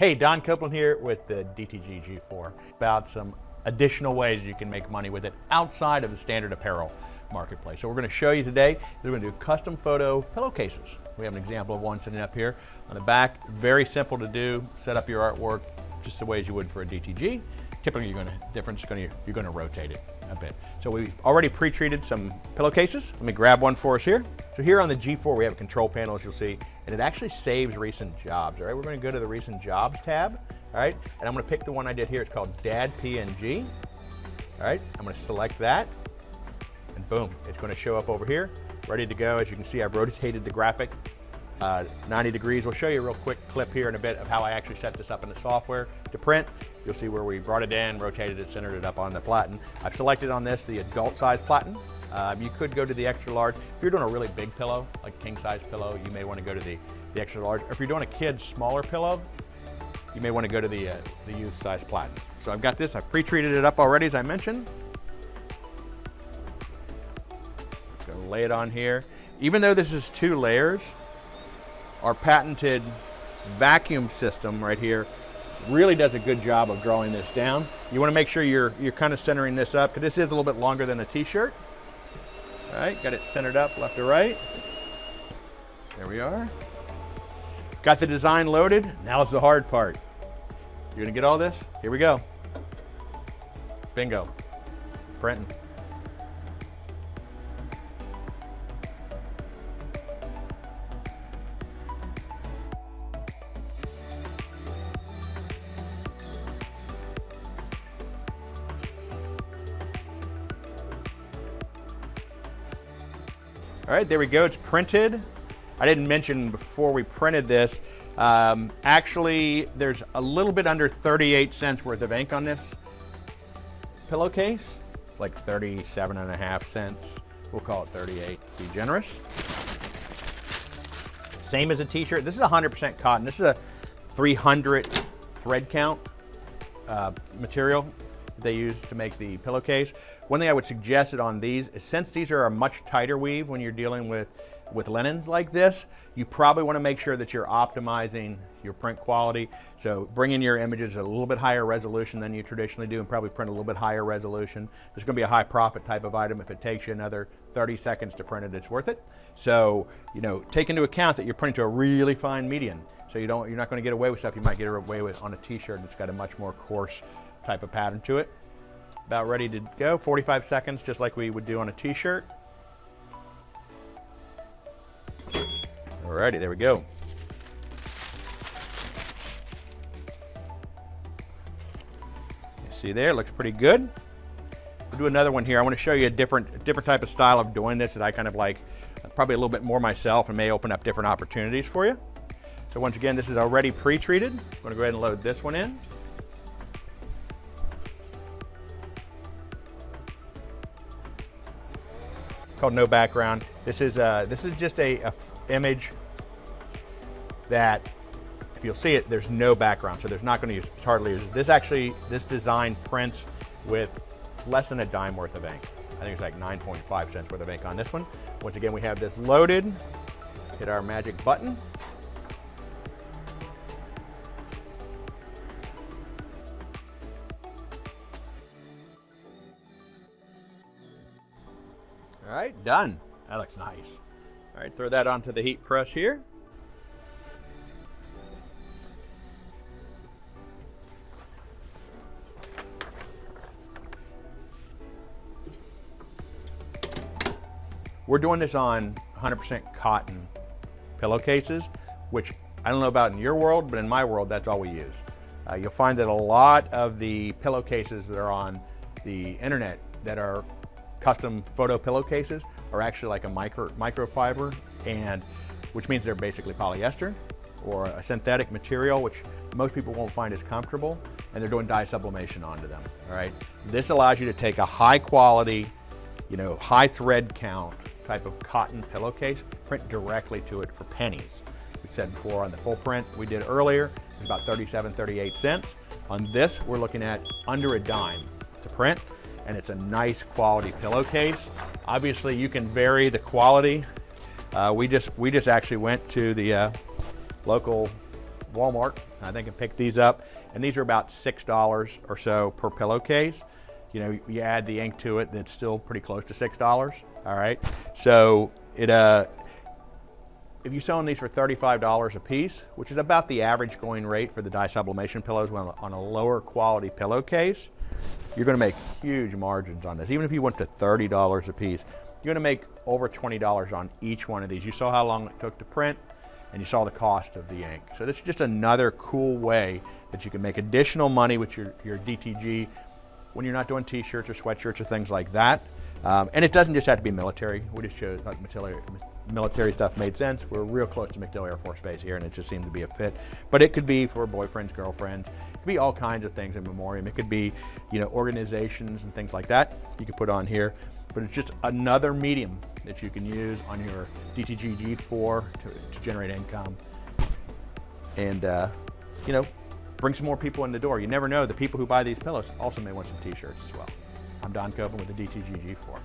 Hey, Don Copeland here with the DTG G4 about some additional ways you can make money with it outside of the standard apparel marketplace. So we're going to show you today, we're going to do custom photo pillowcases. We have an example of one sitting up here on the back. Very simple to do. Set up your artwork just the way as you would for a DTG. Typically you're going to rotate it a bit. So we've already pre-treated some pillowcases. Let me grab one for us here. So here on the G4 we have a control panel, as you'll see, and it actually saves recent jobs. All right, we're going to go to the recent jobs tab. All right, and I'm going to pick the one I did here. It's called Dad PNG. All right, I'm going to select that, and boom, it's going to show up over here, ready to go. As you can see, I've rotated the graphic 90 degrees. We'll show you a real quick clip here in a bit of how I actually set this up in the software to print. You'll see where we brought it in, rotated it, centered it up on the platen. I've selected on this the adult size platen. You could go to the extra large. If you're doing a really big pillow, like king size pillow, you may want to go to the extra large. Or if you're doing a kid's smaller pillow, you may want to go to the youth size platen. So I've got this, I've pre-treated it up already, as I mentioned. Gonna lay it on here. Even though this is 2 layers, our patented vacuum system right here really does a good job of drawing this down. You want to make sure you're kind of centering this up, because this is a little bit longer than a t-shirt. All right, got it centered up left to right. There we are. Got the design loaded. Now it's the hard part. You're gonna get all this? Here we go. Bingo. Printing. All right, there we go, it's printed. I didn't mention before we printed this, actually there's a little bit under 38 cents worth of ink on this pillowcase, like 37.5 cents. We'll call it 38 to be generous. Same as a t-shirt. This is 100% cotton. This is a 300 thread count material they use to make the pillowcase. One thing I would suggest on these is, since these are a much tighter weave when you're dealing with linens like this, you probably want to make sure that you're optimizing your print quality. So bring in your images at a little bit higher resolution than you traditionally do, and probably print a little bit higher resolution. There's going to be a high profit type of item. If it takes you another 30 seconds to print it, it's worth it. So, take into account that you're printing to a really fine medium. So you're not going to get away with stuff you might get away with on a t-shirt that's got a much more coarse type of pattern to it. About ready to go. 45 seconds, just like we would do on a t-shirt. Alrighty, there we go. You see there, looks pretty good. We'll do another one here. I want to show you a different type of style of doing this that I kind of like, probably a little bit more myself, and may open up different opportunities for you. So once again, this is already pre-treated. I'm going to go ahead and load this one in. Called no background. This is just a image that, if you'll see it, there's no background, so there's not going to use, it's hardly used. This design prints with less than a dime worth of ink. I think it's like 9.5 cents worth of ink on this one. Once again, we have this loaded. Hit our magic button. All right, done. That looks nice. All right, throw that onto the heat press here. We're doing this on 100% cotton pillowcases, which I don't know about in your world, but in my world, that's all we use. You'll find that a lot of the pillowcases that are on the internet that are custom photo pillowcases are actually like a microfiber, and which means they're basically polyester or a synthetic material, which most people won't find as comfortable, and they're doing dye sublimation onto them. All right, this allows you to take a high quality, high thread count type of cotton pillowcase, print directly to it for pennies. We said before on the full print we did earlier, it's about 37-38 cents. On this, we're looking at under a dime to print, and it's a nice quality pillowcase. Obviously, you can vary the quality. We just actually went to the local Walmart. I think I picked these up, and these are about $6 or so per pillowcase. You know, you add the ink to it, that's still pretty close to $6. All right, so it if you're selling these for $35 a piece, which is about the average going rate for the dye sublimation pillows on a lower quality pillowcase, you're going to make huge margins on this. Even if you went to $30 a piece, you're going to make over $20 on each one of these. You saw how long it took to print, and you saw the cost of the ink. So this is just another cool way that you can make additional money with your DTG when you're not doing t-shirts or sweatshirts or things like that. And it doesn't just have to be military. We just showed like military stuff made sense. We're real close to MacDill Air Force Base here, and it just seemed to be a fit. But it could be for boyfriends, girlfriends. It could be all kinds of things in memoriam. It could be, you know, organizations and things like that you can put on here. But it's just another medium that you can use on your DTG G4 to generate income. And, you know, bring some more people in the door. You never know, the people who buy these pillows also may want some t-shirts as well. I'm Don Copeland with the DTG G4.